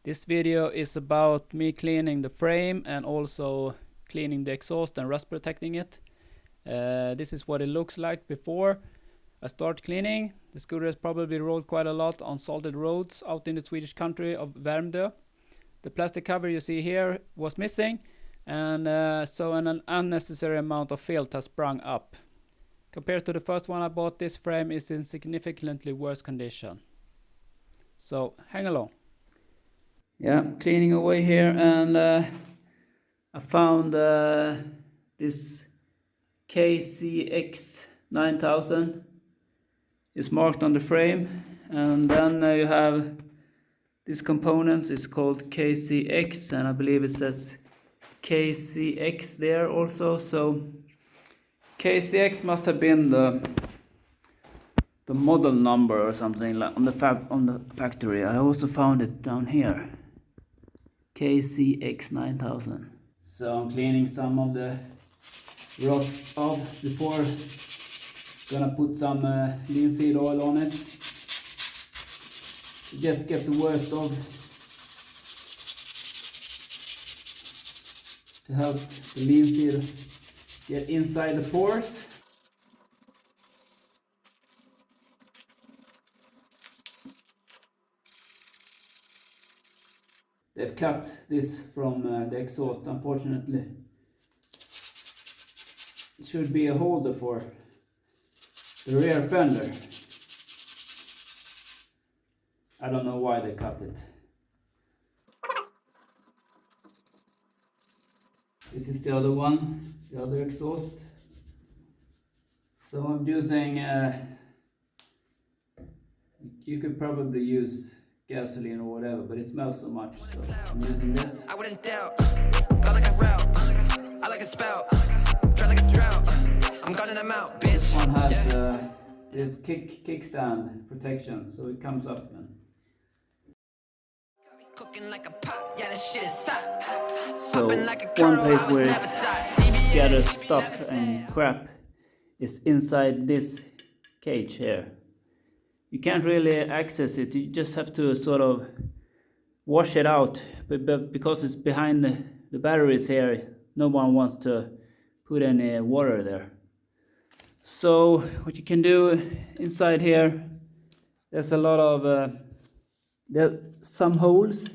This video is about me cleaning the frame and also cleaning the exhaust and rust protecting it. This is what it looks like before I start cleaning. The scooter has probably rolled quite a lot on salted roads out in the Swedish country of Värmdö. The plastic cover you see here was missing, and so an unnecessary amount of filth has sprung up. Compared to the first one I bought, this frame is in significantly worse condition. So hang along. Yeah, cleaning away here, and I found this KCX 9000 is marked on the frame, and then you have these components. It's called KCX, and I believe it says KCX there also. So KCX must have been the model number or something like on the factory. I also found it down here. KCX 9000. So I'm cleaning some of the rust off before gonna put some linseed oil on it. Just get the worst of, to help the linseed get inside the pores. They've cut this from the exhaust, unfortunately. It should be a holder for the rear fender. I don't know why they cut it. This is the other one, the other exhaust. So I'm using, you could probably use gasoline or whatever, but it smells so much, so I'm using this. I wouldn't doubt. Got like a route. I like a spout. Try like a drought. I'm cutting them out, bitch. This one has this kickstand protection, so it comes up, man. Cooking like a pot. Yeah, this shit is hot. So one place where it gathers stuff and crap is inside this cage here. You can't really access it. You just have to sort of wash it out, but because it's behind the batteries here, no one wants to put any water there. So what you can do inside here, there's a lot of there's some holes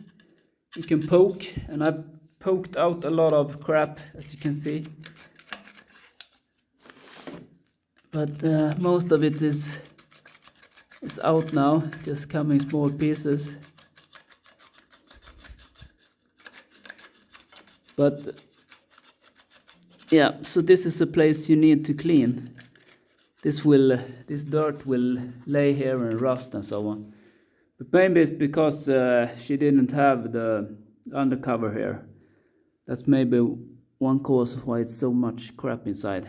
you can poke, and I've poked out a lot of crap, as you can see, but most of it is out now, just coming small pieces. But yeah, so this is a place you need to clean. This dirt will lay here and rust and so on. But maybe it's because she didn't have the undercover here. That's maybe one cause of why it's so much crap inside.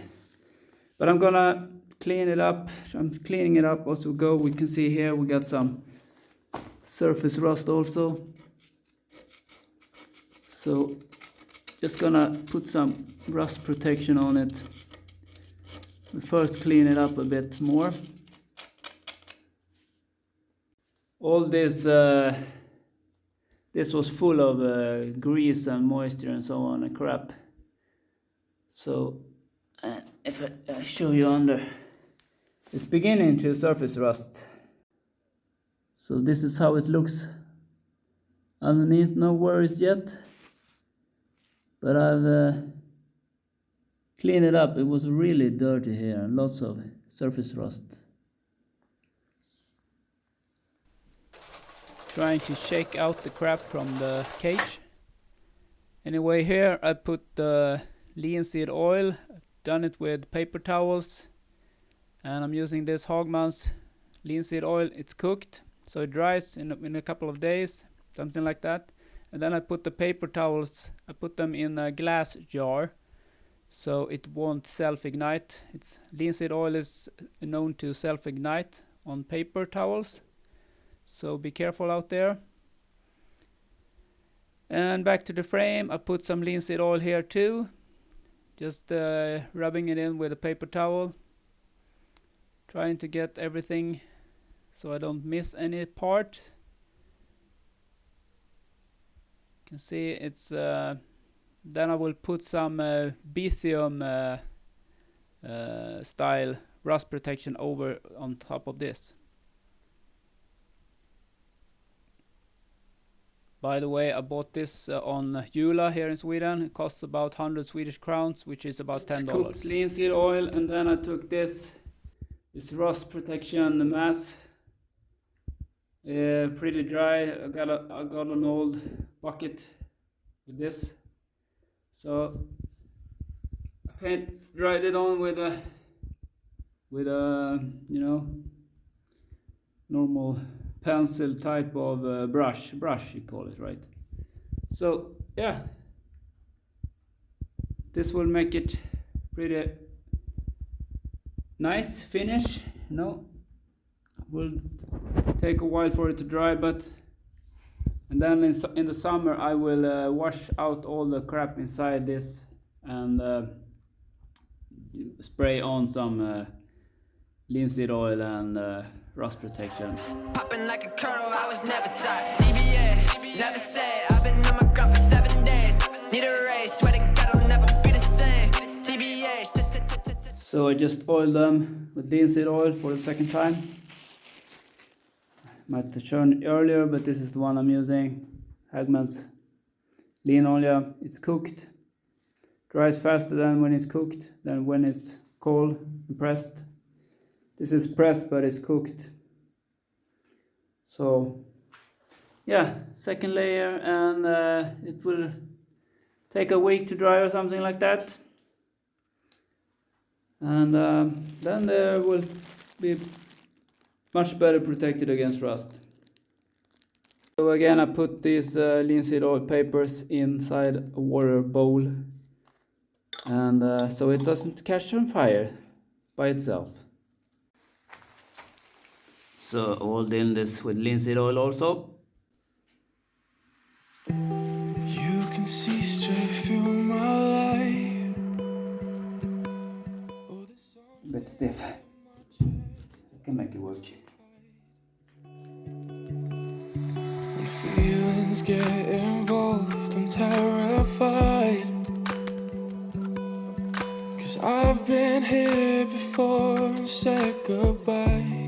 But I'm gonna clean it up. I'm cleaning it up as we go. We can see here we got some surface rust also. So just gonna put some rust protection on it. We first clean it up a bit more. All this this was full of grease and moisture and so on and crap. So if I show you under, it's beginning to surface rust. So this is how it looks underneath. No worries yet, but I've cleaned it up. It was really dirty here, lots of surface rust. Trying to shake out the crap from the cage. Anyway, here I put the linseed oil. I've done it with paper towels, and I'm using this Hagman's linseed oil. It's cooked, so it dries in a couple of days, something like that. And then I put the paper towels, I put them in a glass jar, so it won't self-ignite. Linseed oil is known to self-ignite on paper towels, so be careful out there. And back to the frame, I put some linseed oil here too, just rubbing it in with a paper towel, trying to get everything so I don't miss any part. can see it's then I will put some Bitumen style rust protection over on top of this. By the way, I bought this on Jula here in Sweden. It costs about 100 Swedish crowns, which is about $10. Cooked linseed oil, and then I took this rust protection mask. Pretty dry. I got an old bucket with this, so I dried it on with a you know, normal pencil type of brush you call it, right? So yeah, this will make it pretty nice finish. You know, will take a while for it to dry, but and then in the summer I will wash out all the crap inside this and spray on some linseed oil and rust protection. Popping like a kernel, I was never taught. CBA, never said. I've been on my grind for 7 days. Need a raise, swear to God I'll never be the same. TBH. So I just oiled them with linseed oil for the second time. Might have shown earlier, but this is the one I'm using. Hagman's lean oil. It's cooked. Dries faster than when it's cooked, than when it's cold and pressed. This is pressed, but it's cooked. So yeah, second layer, and it will take a week to dry or something like that. And then they will be much better protected against rust. So again, I put these linseed oil papers inside a water bowl, and so it doesn't catch on fire by itself. So oiled in this with linseed oil also. You can see straight through my life. A bit stiff. I can make it work. When feelings get involved, I'm terrified. 'Cause I've been here before and said goodbye.